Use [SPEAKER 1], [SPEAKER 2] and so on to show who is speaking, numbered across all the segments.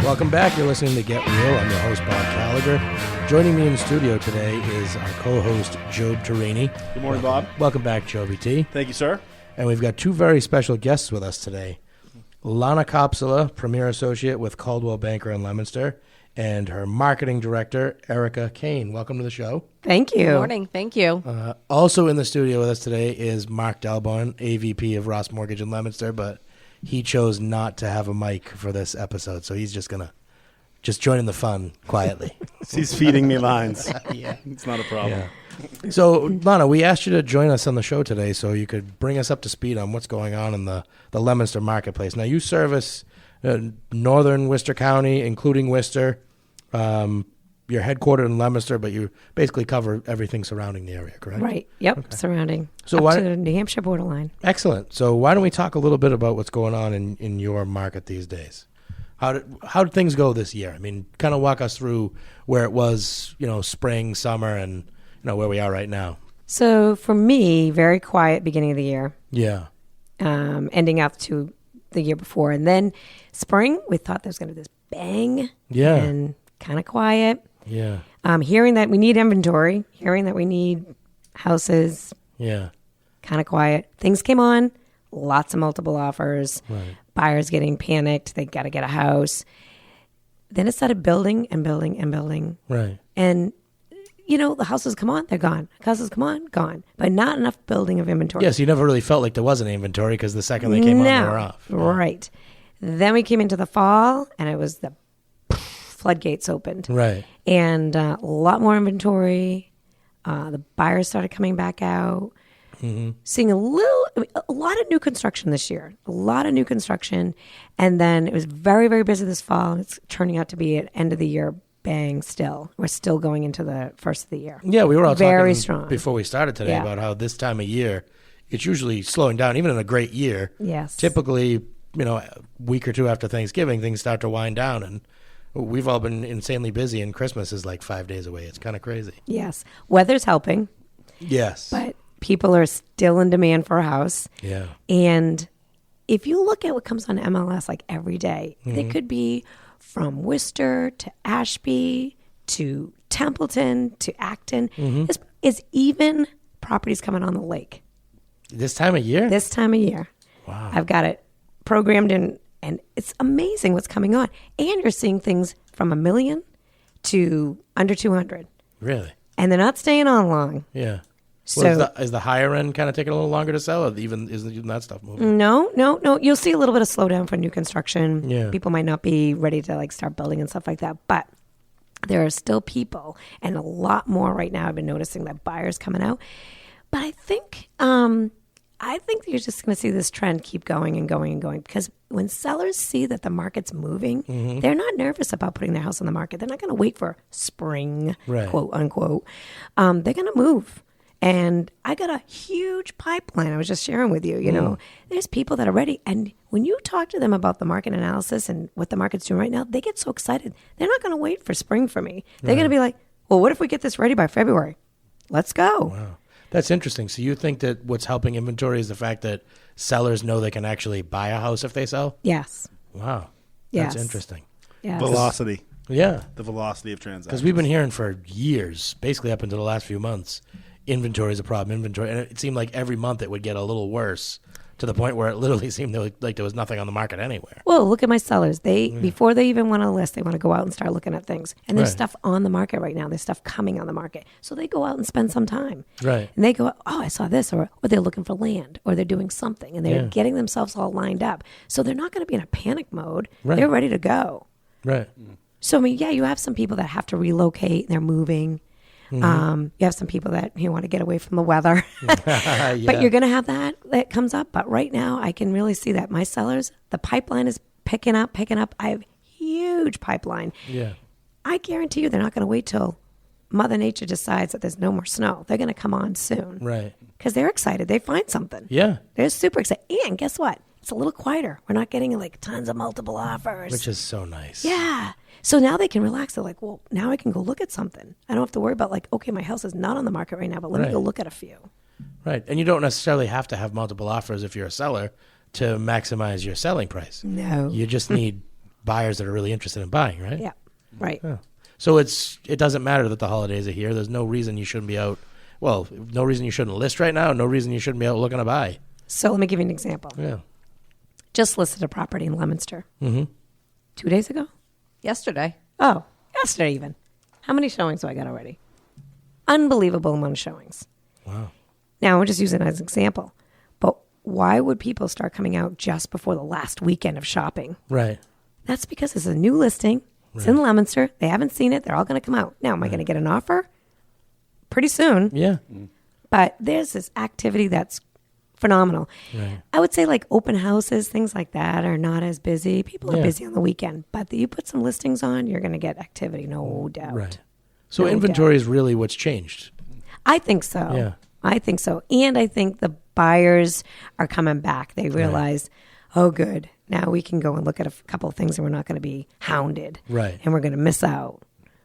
[SPEAKER 1] Welcome back. You're listening to Get Real. I'm your host, Bob Gallagher. Joining me in the studio today is our co-host, Job Torini.
[SPEAKER 2] Good morning, Bob.
[SPEAKER 1] Welcome back, Joby T.
[SPEAKER 2] Thank you, sir.
[SPEAKER 1] And we've got two very special guests with us today. Lana Kopsala, Premier Associate with Coldwell Banker in Leominster, and her Marketing Director, Erica Kane. Welcome to the show.
[SPEAKER 3] Thank you.
[SPEAKER 4] Good morning. Thank you.
[SPEAKER 1] Also in the studio with us today is Mark Delborn, AVP of Ross Mortgage in Leominster, but he chose not to have a mic for this episode, so he's just going to join in the fun quietly.
[SPEAKER 2] He's feeding me lines.
[SPEAKER 1] Yeah.
[SPEAKER 2] It's not a problem.
[SPEAKER 1] Yeah. So, Lana, we asked you to join us on the show today so you could bring us up to speed on what's going on in the Leominster marketplace. Now, you service northern Worcester County, including Worcester. You're headquartered in Leominster, but you basically cover everything surrounding the area, correct?
[SPEAKER 3] Right. Yep.
[SPEAKER 1] Okay.
[SPEAKER 3] Surrounding.
[SPEAKER 1] So
[SPEAKER 3] up to the New Hampshire borderline.
[SPEAKER 1] Excellent. So why don't we talk a little bit about what's going on in your market these days? How did things go this year? I mean, kind of walk us through where it was, spring, summer, and where we are right now.
[SPEAKER 3] So for me, very quiet beginning of the year.
[SPEAKER 1] Yeah.
[SPEAKER 3] Ending up to the year before, and then spring, we thought there was going to be this bang.
[SPEAKER 1] Yeah.
[SPEAKER 3] And kind of quiet.
[SPEAKER 1] Yeah.
[SPEAKER 3] Hearing that we need inventory, hearing that we need houses.
[SPEAKER 1] Yeah.
[SPEAKER 3] Kind of quiet. Things came on, lots of multiple offers.
[SPEAKER 1] Right.
[SPEAKER 3] Buyers getting panicked. They got to get a house. Then it started building and building and building.
[SPEAKER 1] Right.
[SPEAKER 3] And, the houses come on, they're gone. Houses come on, gone. But not enough building of inventory.
[SPEAKER 1] Yes, you never really felt like there was an inventory because the second they came on, they were off. Yeah.
[SPEAKER 3] Right. Then we came into the fall, and it was the floodgates opened.
[SPEAKER 1] Right.
[SPEAKER 3] And a lot more inventory. The buyers started coming back out. Mm-hmm. Seeing a lot of new construction this year. A lot of new construction. And then it was very, very busy this fall. And it's turning out to be an end of the year bang still. We're still going into the first of the year.
[SPEAKER 1] Yeah, we were all
[SPEAKER 3] very
[SPEAKER 1] talking
[SPEAKER 3] strong
[SPEAKER 1] before we started today about how this time of year, it's usually slowing down, even in a great year.
[SPEAKER 3] Yes.
[SPEAKER 1] Typically, a week or two after Thanksgiving, things start to wind down, and we've all been insanely busy, and Christmas is like 5 days away. It's kind of crazy.
[SPEAKER 3] Yes. Weather's helping.
[SPEAKER 1] Yes.
[SPEAKER 3] But people are still in demand for a house.
[SPEAKER 1] Yeah.
[SPEAKER 3] And if you look at what comes on MLS like every day,
[SPEAKER 1] Mm-hmm.
[SPEAKER 3] it could be from Worcester to Ashby to Templeton to Acton.
[SPEAKER 1] Mm-hmm.
[SPEAKER 3] Is even properties coming on the lake.
[SPEAKER 1] This time of year?
[SPEAKER 3] This time of year.
[SPEAKER 1] Wow.
[SPEAKER 3] I've got it programmed in, and it's amazing what's coming on. And you're seeing things from $1 million to under 200.
[SPEAKER 1] Really?
[SPEAKER 3] And they're not staying on long.
[SPEAKER 1] Yeah.
[SPEAKER 3] So
[SPEAKER 1] Well, is the higher end kind of taking a little longer to sell, or isn't even that stuff moving?
[SPEAKER 3] No. You'll see a little bit of slowdown for new construction.
[SPEAKER 1] Yeah.
[SPEAKER 3] People might not be ready to start building and stuff like that. But there are still people, and a lot more right now. I've been noticing that buyers coming out. But I think you're just going to see this trend keep going and going and going, because when sellers see that the market's moving,
[SPEAKER 1] Mm-hmm.
[SPEAKER 3] they're not nervous about putting their house on the market. They're not going to wait for spring,
[SPEAKER 1] Right.
[SPEAKER 3] quote unquote. They're going to move. And I got a huge pipeline I was just sharing with you. There's people that are ready. And when you talk to them about the market analysis and what the market's doing right now, they get so excited. They're not going to wait for spring for me. They're going to be like, well, what if we get this ready by February? Let's go.
[SPEAKER 1] Wow. That's interesting. So you think that what's helping inventory is the fact that sellers know they can actually buy a house if they sell?
[SPEAKER 3] Yes.
[SPEAKER 1] Wow.
[SPEAKER 3] Yes.
[SPEAKER 1] That's interesting.
[SPEAKER 3] Yes.
[SPEAKER 2] Velocity.
[SPEAKER 1] Yeah.
[SPEAKER 2] The velocity of transactions.
[SPEAKER 1] Because we've been hearing for years, basically up until the last few months, inventory is a problem. And it seemed like every month it would get a little worse, to the point where it literally seemed like there was nothing on the market anywhere.
[SPEAKER 3] Well, look at my sellers. Before they even want to list, they want to go out and start looking at things. And there's
[SPEAKER 1] Right.
[SPEAKER 3] stuff on the market right now. There's stuff coming on the market. So they go out and spend some time.
[SPEAKER 1] Right.
[SPEAKER 3] And they go, oh, I saw this, or they're looking for land, or they're doing something, and they're getting themselves all lined up. So they're not going to be in a panic mode.
[SPEAKER 1] Right.
[SPEAKER 3] They're ready to go.
[SPEAKER 1] Right.
[SPEAKER 3] So, you have some people that have to relocate. They're moving.
[SPEAKER 1] Mm-hmm.
[SPEAKER 3] You have some people that want to get away from the weather.
[SPEAKER 1] Yeah.
[SPEAKER 3] But you're going to have that comes up. But right now, I can really see that my sellers, the pipeline is picking up. I have huge pipeline.
[SPEAKER 1] Yeah.
[SPEAKER 3] I guarantee you they're not going to wait till Mother Nature decides that there's no more snow. They're going to come on soon.
[SPEAKER 1] Right.
[SPEAKER 3] Because they're excited. They find something.
[SPEAKER 1] Yeah.
[SPEAKER 3] They're super excited. And guess what? It's a little quieter. We're not getting tons of multiple offers.
[SPEAKER 1] Which is so nice.
[SPEAKER 3] Yeah. So now they can relax. They're like, well, now I can go look at something. I don't have to worry about okay, my house is not on the market right now, but let me go look at a few.
[SPEAKER 1] Right. And you don't necessarily have to have multiple offers if you're a seller to maximize your selling price.
[SPEAKER 3] No.
[SPEAKER 1] You just need buyers that are really interested in buying, right?
[SPEAKER 3] Yeah, right.
[SPEAKER 1] Yeah. So it doesn't matter that the holidays are here. There's no reason you shouldn't be out. Well, no reason you shouldn't list right now. No reason you shouldn't be out looking to buy.
[SPEAKER 3] So let me give you an example.
[SPEAKER 1] Yeah.
[SPEAKER 3] Just listed a property in Leominster.
[SPEAKER 1] Mm-hmm.
[SPEAKER 3] 2 days ago?
[SPEAKER 4] Yesterday.
[SPEAKER 3] Oh, yesterday even. How many showings do I got already? Unbelievable amount of showings.
[SPEAKER 1] Wow.
[SPEAKER 3] Now, I'm just using it as an example. But why would people start coming out just before the last weekend of shopping?
[SPEAKER 1] Right.
[SPEAKER 3] That's because it's a new listing. It's in Leominster. They haven't seen it. They're all going to come out. Now, am I going to get an offer? Pretty soon.
[SPEAKER 1] Yeah.
[SPEAKER 3] But there's this activity that's phenomenal.
[SPEAKER 1] Right.
[SPEAKER 3] I would say like open houses, things like that are not as busy. People are
[SPEAKER 1] Yeah.
[SPEAKER 3] busy on the weekend. But you put some listings on, you're going to get activity, no doubt.
[SPEAKER 1] Right. So
[SPEAKER 3] No
[SPEAKER 1] inventory is really what's changed.
[SPEAKER 3] I think so.
[SPEAKER 1] Yeah.
[SPEAKER 3] I think so. And I think the buyers are coming back. They realize, oh, good. Now we can go and look at a couple of things and we're not going to be hounded.
[SPEAKER 1] Right.
[SPEAKER 3] And we're going to miss out.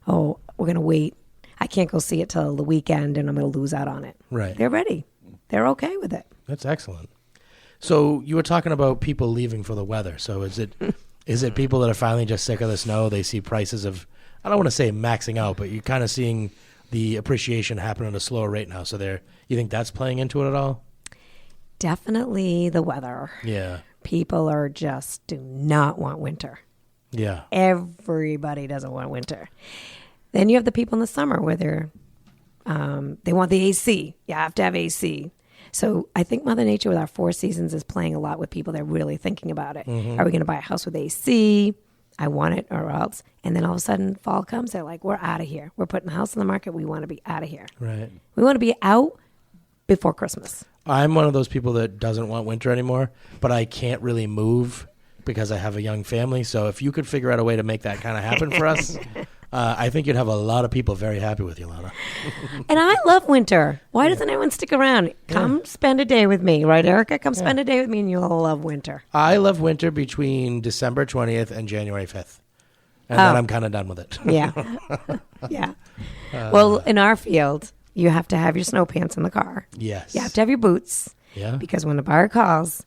[SPEAKER 3] Oh, we're going to wait. I can't go see it till the weekend and I'm going to lose out on it.
[SPEAKER 1] Right.
[SPEAKER 3] They're ready. They're okay with it.
[SPEAKER 1] That's excellent. So you were talking about people leaving for the weather. So is it people that are finally just sick of the snow? They see prices of, I don't want to say maxing out, but you're kind of seeing the appreciation happen at a slower rate now. So you think that's playing into it at all?
[SPEAKER 3] Definitely the weather.
[SPEAKER 1] Yeah.
[SPEAKER 3] People are just do not want winter.
[SPEAKER 1] Yeah.
[SPEAKER 3] Everybody doesn't want winter. Then you have the people in the summer where they want the AC. You have to have AC. So I think Mother Nature with our 4 seasons is playing a lot with people that are really thinking about it.
[SPEAKER 1] Mm-hmm.
[SPEAKER 3] Are we going to buy a house with AC? I want it or else. And then all of a sudden fall comes. They're like, we're out of here. We're putting the house on the market. We want to be out of here.
[SPEAKER 1] Right.
[SPEAKER 3] We want to be out before Christmas.
[SPEAKER 1] I'm one of those people that doesn't want winter anymore, but I can't really move because I have a young family. So if you could figure out a way to make that kind of happen for us, I think you'd have a lot of people very happy with you, Lana.
[SPEAKER 3] And I love winter. Why doesn't anyone stick around? Come spend a day with me, right, Erica? Come spend a day with me and you'll love winter.
[SPEAKER 1] I love winter between December 20th and January 5th. And then I'm kind of done with it.
[SPEAKER 3] Yeah. Yeah. Well, in our field, you have to have your snow pants in the car.
[SPEAKER 1] Yes.
[SPEAKER 3] You have to have your boots.
[SPEAKER 1] Yeah.
[SPEAKER 3] Because when the buyer calls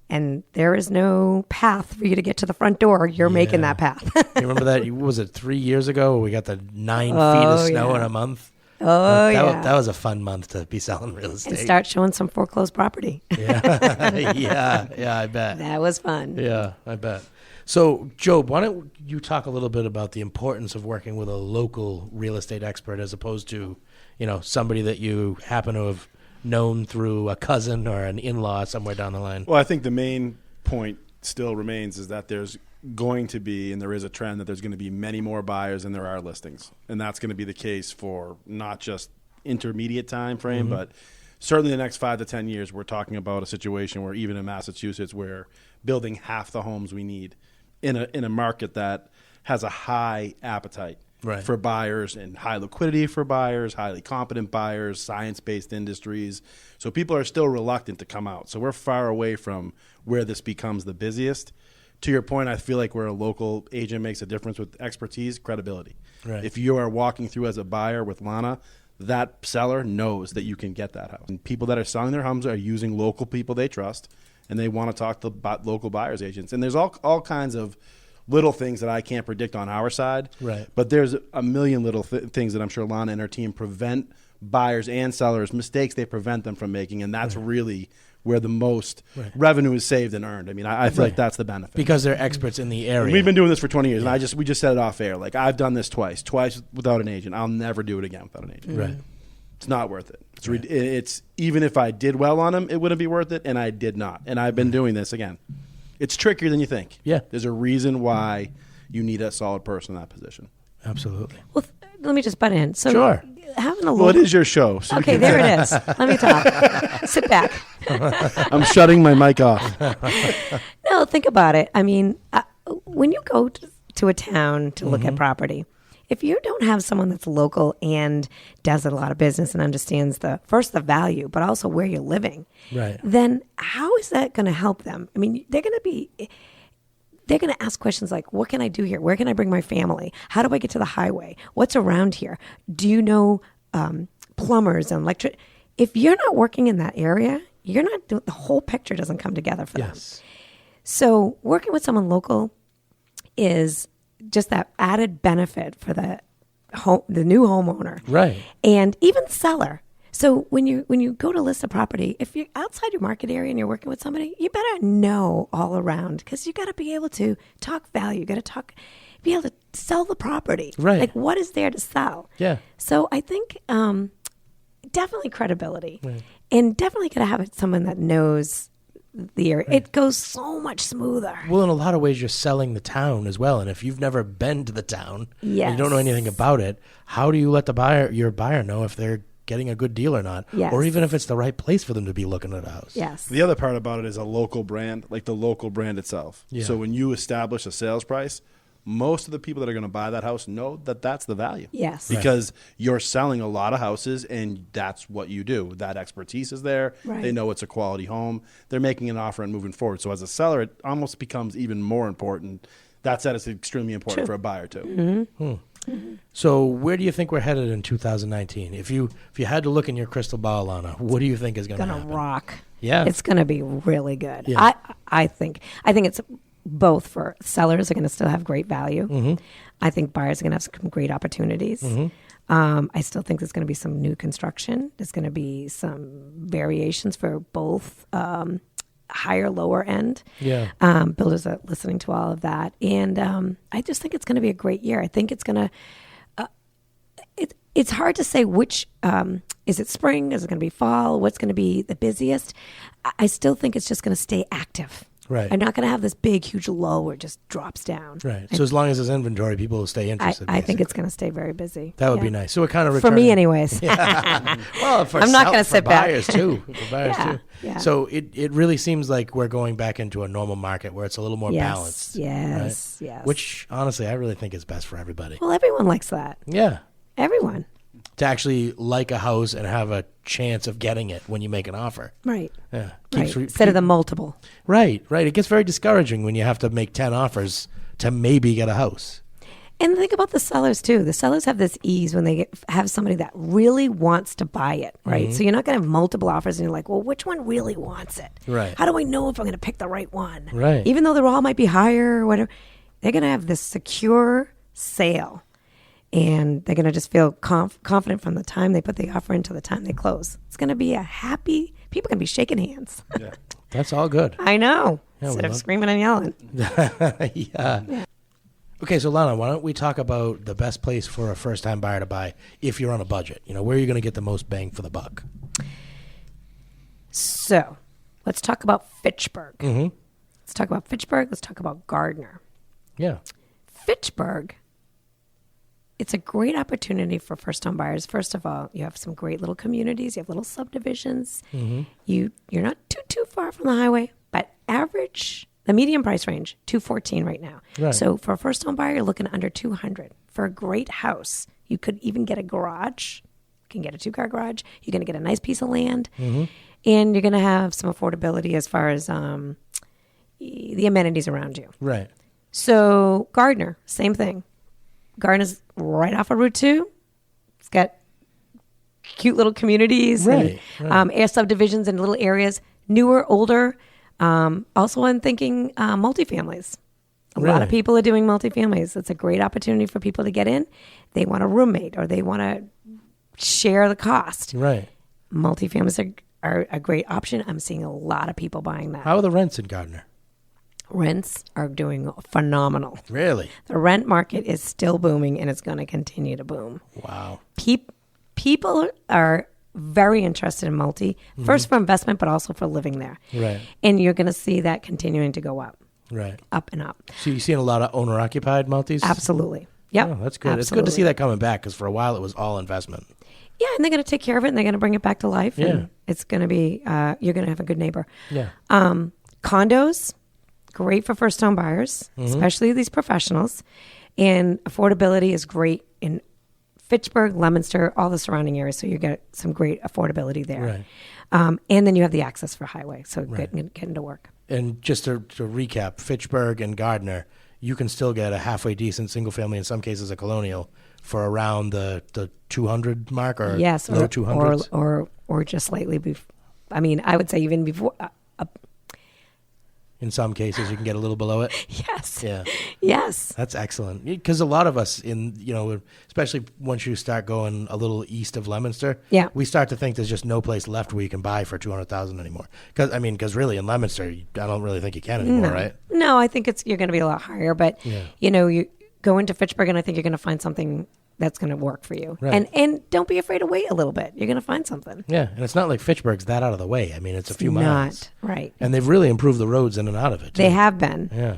[SPEAKER 3] and there is no path for you to get to the front door, you're making that path.
[SPEAKER 1] You remember that? Was it 3 years ago where we got the 9 feet of snow in a month?
[SPEAKER 3] Oh,
[SPEAKER 1] That was a fun month to be selling real estate.
[SPEAKER 3] And start showing some foreclosed property.
[SPEAKER 1] Yeah, I bet.
[SPEAKER 3] That was fun.
[SPEAKER 1] Yeah, I bet. So, Job, why don't you talk a little bit about the importance of working with a local real estate expert as opposed to, somebody that you happen to have known through a cousin or an in-law somewhere down the line?
[SPEAKER 2] Well, I think the main point still remains is that there's going to be, and there is a trend that there's going to be many more buyers than there are listings. And that's going to be the case for not just intermediate time frame, but certainly the next 5 to 10 years. We're talking about a situation where even in Massachusetts, we're building half the homes we need in a market that has a high appetite for buyers and high liquidity for buyers, highly competent buyers, science-based industries. So people are still reluctant to come out. So we're far away from where this becomes the busiest. To your point, I feel like where a local agent makes a difference with expertise, credibility.
[SPEAKER 1] Right.
[SPEAKER 2] If you are walking through as a buyer with Lana, that seller knows that you can get that house. And people that are selling their homes are using local people they trust, and they want to talk to local buyers agents. And there's all kinds of little things that I can't predict on our side.
[SPEAKER 1] Right.
[SPEAKER 2] But there's a million little things that I'm sure Lana and her team prevent buyers and sellers, mistakes they prevent them from making. And that's really where the most revenue is saved and earned. I mean, I feel like that's the benefit.
[SPEAKER 1] Because they're experts in the area.
[SPEAKER 2] We've been doing this for 20 years, and we just said it off air. Like, I've done this twice without an agent. I'll never do it again without an agent.
[SPEAKER 1] Right.
[SPEAKER 2] It's not worth it. It's even if I did well on them, it wouldn't be worth it, and I did not. And I've been doing this again. It's trickier than you think.
[SPEAKER 1] Yeah.
[SPEAKER 2] There's a reason why you need a solid person in that position.
[SPEAKER 1] Absolutely.
[SPEAKER 3] Well, let me just butt in. So
[SPEAKER 1] Sure.
[SPEAKER 3] having a
[SPEAKER 2] Well, it
[SPEAKER 3] local...
[SPEAKER 2] is your show. So
[SPEAKER 3] Okay, there it is. Let me talk. Sit back.
[SPEAKER 2] I'm shutting my mic off.
[SPEAKER 3] No, think about it. I mean, when you go to a town to look at property, if you don't have someone that's local and does a lot of business and understands the value, but also where you're living,
[SPEAKER 1] Right.
[SPEAKER 3] then how is that going to help them? I mean, they're going to ask questions like, what can I do here? Where can I bring my family? How do I get to the highway? What's around here? Do you know plumbers and electric? If you're not working in that area, the whole picture doesn't come together for them.
[SPEAKER 1] Yes.
[SPEAKER 3] So working with someone local is just that added benefit for the new homeowner,
[SPEAKER 1] Right.
[SPEAKER 3] and even the seller. So when you go to list a property, if you're outside your market area and you're working with somebody, you better know all around, because you got to be able to talk value. You got to be able to sell the property.
[SPEAKER 1] Right.
[SPEAKER 3] Like, what is there to sell?
[SPEAKER 1] Yeah.
[SPEAKER 3] So I think definitely credibility,
[SPEAKER 1] Right.
[SPEAKER 3] and definitely got to have someone that knows the area. It goes so much smoother.
[SPEAKER 1] Well, in a lot of ways, you're selling the town as well. And if you've never been to the town and you don't know
[SPEAKER 3] Yes.
[SPEAKER 1] anything about it, how do you let your buyer know if they're getting a good deal or not?
[SPEAKER 3] Yes.
[SPEAKER 1] Or even if it's the right place for them to be looking at a house?
[SPEAKER 3] Yes.
[SPEAKER 2] The other part about it is a local brand, like the local brand itself.
[SPEAKER 1] Yeah.
[SPEAKER 2] So when you establish a sales price, most of the people that are going to buy that house know that that's the value.
[SPEAKER 3] Yes.
[SPEAKER 2] Because you're selling a lot of houses, and that's what you do. That expertise is there.
[SPEAKER 3] Right.
[SPEAKER 2] They know it's a quality home. They're making an offer and moving forward. So as a seller, it almost becomes even more important. That said, it's extremely important for a buyer too.
[SPEAKER 1] So where do you think we're headed in 2019? If you had to look in your crystal ball, Lana, what do you think is going to
[SPEAKER 3] Gonna
[SPEAKER 1] happen?
[SPEAKER 3] rock.
[SPEAKER 1] Yeah.
[SPEAKER 3] It's gonna be really good.
[SPEAKER 1] Yeah.
[SPEAKER 3] I think it's both. For sellers are gonna still have great value.
[SPEAKER 1] Mm-hmm.
[SPEAKER 3] I think buyers are gonna have some great opportunities. I still think there's gonna be some new construction. There's gonna be some variations for both higher, lower end.
[SPEAKER 1] Yeah.
[SPEAKER 3] Builders are listening to all of that, and I just think it's going to be a great year. I think it's going to. It's hard to say which. Is it spring? Is it going to be fall? What's going to be the busiest? I still think it's just going to stay active.
[SPEAKER 1] Right.
[SPEAKER 3] I'm not going to have this big, huge low where it just drops down.
[SPEAKER 1] Right. So as long as there's inventory, people will stay interested.
[SPEAKER 3] I think it's
[SPEAKER 1] basically.
[SPEAKER 3] going to stay very busy.
[SPEAKER 1] That would be
[SPEAKER 3] Yeah.
[SPEAKER 1] nice. So we're kind of
[SPEAKER 3] For me,
[SPEAKER 1] returning-
[SPEAKER 3] anyways.
[SPEAKER 1] Well, for
[SPEAKER 3] I'm not gonna
[SPEAKER 1] for
[SPEAKER 3] sit back.
[SPEAKER 1] buyers too. For buyers
[SPEAKER 3] Yeah,
[SPEAKER 1] too.
[SPEAKER 3] yeah.
[SPEAKER 1] So it really seems like we're going back into a normal market where it's a little more
[SPEAKER 3] Yes,
[SPEAKER 1] balanced.
[SPEAKER 3] yes,
[SPEAKER 1] right?
[SPEAKER 3] yes.
[SPEAKER 1] Which honestly, I really think is best for everybody.
[SPEAKER 3] Well, everyone likes that.
[SPEAKER 1] Yeah.
[SPEAKER 3] Everyone.
[SPEAKER 1] To actually like a house and have a chance of getting it when you make an offer.
[SPEAKER 3] Right.
[SPEAKER 1] Yeah.
[SPEAKER 3] Right. Instead of the multiple.
[SPEAKER 1] Right. It gets very discouraging when you have to make 10 offers to maybe get a house.
[SPEAKER 3] And think about the sellers too. The sellers have this ease when they have somebody that really wants to buy it, right? So you're not going to have multiple offers, and you're like, well, which one really wants it?
[SPEAKER 1] Right.
[SPEAKER 3] How do I know if I'm going to pick the right one?
[SPEAKER 1] Right.
[SPEAKER 3] Even though they all might be higher or whatever, they're going to have this secure sale, and they're going to just feel confident from the time they put the offer in to the time they close. It's going to be a happy. People going to be shaking hands.
[SPEAKER 2] Yeah.
[SPEAKER 1] That's all good.
[SPEAKER 3] I know.
[SPEAKER 1] Yeah,
[SPEAKER 3] Instead
[SPEAKER 1] we
[SPEAKER 3] of
[SPEAKER 1] love-
[SPEAKER 3] screaming and yelling.
[SPEAKER 1] Yeah. Okay, so Lana, why don't we talk about the best place for a first-time buyer to buy if you're on a budget? Where are you going to get the most bang for the buck?
[SPEAKER 3] So, let's talk about Fitchburg.
[SPEAKER 1] Mm-hmm.
[SPEAKER 3] Let's talk about Fitchburg. Let's talk about Gardner.
[SPEAKER 1] Yeah.
[SPEAKER 3] Fitchburg, it's a great opportunity for first-time buyers. First of all, you have some great little communities. You have little subdivisions.
[SPEAKER 1] Mm-hmm.
[SPEAKER 3] You're not too far from the highway, but the median price range, $214 right now.
[SPEAKER 1] Right.
[SPEAKER 3] So for a first-time buyer, you're looking under $200 for a great house. You could even get a garage. You can get a 2-car garage. You're going to get a nice piece of land, and you're going to have some affordability as far as the amenities around you.
[SPEAKER 1] Right.
[SPEAKER 3] So Gardner, same thing. Gardner's right off of Route 2. It's got cute little communities
[SPEAKER 1] Right,
[SPEAKER 3] and air subdivisions in little areas, newer, older. Also, I'm thinking multifamilies. A lot of
[SPEAKER 1] Really?
[SPEAKER 3] people are doing multifamilies. It's a great opportunity for people to get in. They want a roommate or they want to share the cost.
[SPEAKER 1] Right.
[SPEAKER 3] Multifamilies are a great option. I'm seeing a lot of people buying that.
[SPEAKER 1] How are the rents in Gardner?
[SPEAKER 3] Rents are doing phenomenal.
[SPEAKER 1] Really?
[SPEAKER 3] The rent market is still booming, and it's going to continue to boom.
[SPEAKER 1] Wow.
[SPEAKER 3] People are very interested in multi, first for investment, but also for living there.
[SPEAKER 1] Right.
[SPEAKER 3] And you're going to see that continuing to go up
[SPEAKER 1] Right.
[SPEAKER 3] and up.
[SPEAKER 1] So you're seeing a lot of owner-occupied multis?
[SPEAKER 3] Absolutely. Yep.
[SPEAKER 1] Oh, that's good. It's good to see that coming back because for a while it was all investment.
[SPEAKER 3] Yeah, and they're going to take care of it, and they're going to bring it back to life.
[SPEAKER 1] Yeah.
[SPEAKER 3] And it's going to be, you're going to have a good neighbor.
[SPEAKER 1] Yeah.
[SPEAKER 3] Condos, great for first-time buyers, especially these professionals. And affordability is great in Fitchburg, Leominster, all the surrounding areas. So you get some great affordability there.
[SPEAKER 1] Right.
[SPEAKER 3] And then you have the access for highway. So
[SPEAKER 1] Right.
[SPEAKER 3] getting to work.
[SPEAKER 1] And just to recap, Fitchburg and Gardner, you can still get a halfway decent single family, in some cases a colonial, for around the 200 mark or
[SPEAKER 3] Yes,
[SPEAKER 1] low 200s.
[SPEAKER 3] or just slightly before. I mean, I would say even before.
[SPEAKER 1] In some cases, you can get a little below it.
[SPEAKER 3] Yes.
[SPEAKER 1] Yeah.
[SPEAKER 3] Yes.
[SPEAKER 1] That's excellent. Because a lot of us especially once you start going a little east of Leominster,
[SPEAKER 3] Yeah.
[SPEAKER 1] we start to think there's just no place left where you can buy for 200,000 anymore. Because really in Leominster, I don't really think you can anymore, right?
[SPEAKER 3] No, I think you're going to be a lot higher, but you go into Fitchburg and I think you're going to find something that's going to work for you.
[SPEAKER 1] Right.
[SPEAKER 3] And don't be afraid to wait a little bit. You're going to find something.
[SPEAKER 1] Yeah, and it's not like Fitchburg's that out of the way. I mean, it's a few miles.
[SPEAKER 3] Not right.
[SPEAKER 1] And they've really improved the roads in and out of it, too.
[SPEAKER 3] They have been.
[SPEAKER 1] Yeah.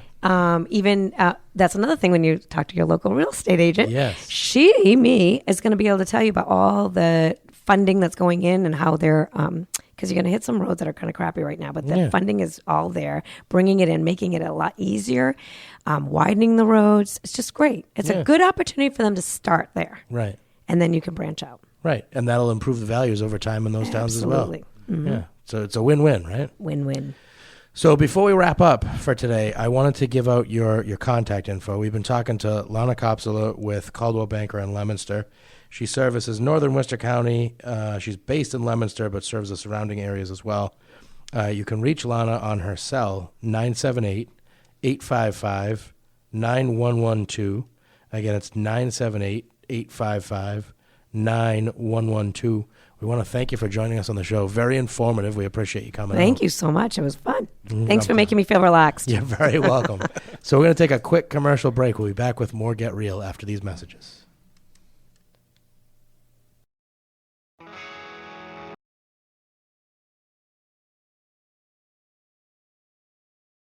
[SPEAKER 3] Even that's another thing when you talk to your local real estate agent.
[SPEAKER 1] Yes.
[SPEAKER 3] Me, is going to be able to tell you about all the funding that's going in and how they're, because you're going to hit some roads that are kind of crappy right now, but the funding is all there, bringing it in, making it a lot easier, widening the roads. It's just great. It's a good opportunity for them to start there.
[SPEAKER 1] Right.
[SPEAKER 3] And then you can branch out.
[SPEAKER 1] Right. And that'll improve the values over time in those towns as well.
[SPEAKER 3] Absolutely. Mm-hmm.
[SPEAKER 1] Yeah. So it's a win-win, right?
[SPEAKER 3] Win-win.
[SPEAKER 1] So before we wrap up for today, I wanted to give out your contact info. We've been talking to Lana Kopsala with Caldwell Banker in Leominster. She services northern Worcester County. She's based in Leominster, but serves the surrounding areas as well. You can reach Lana on her cell, 978-855-9112. Again, it's 978-855-9112. We want to thank you for joining us on the show. Very informative. We appreciate you coming
[SPEAKER 3] Thank
[SPEAKER 1] out.
[SPEAKER 3] you so much. It was fun. Thanks for making me feel relaxed.
[SPEAKER 1] You're very welcome. So we're going to take a quick commercial break. We'll be back with more Get Real after these messages.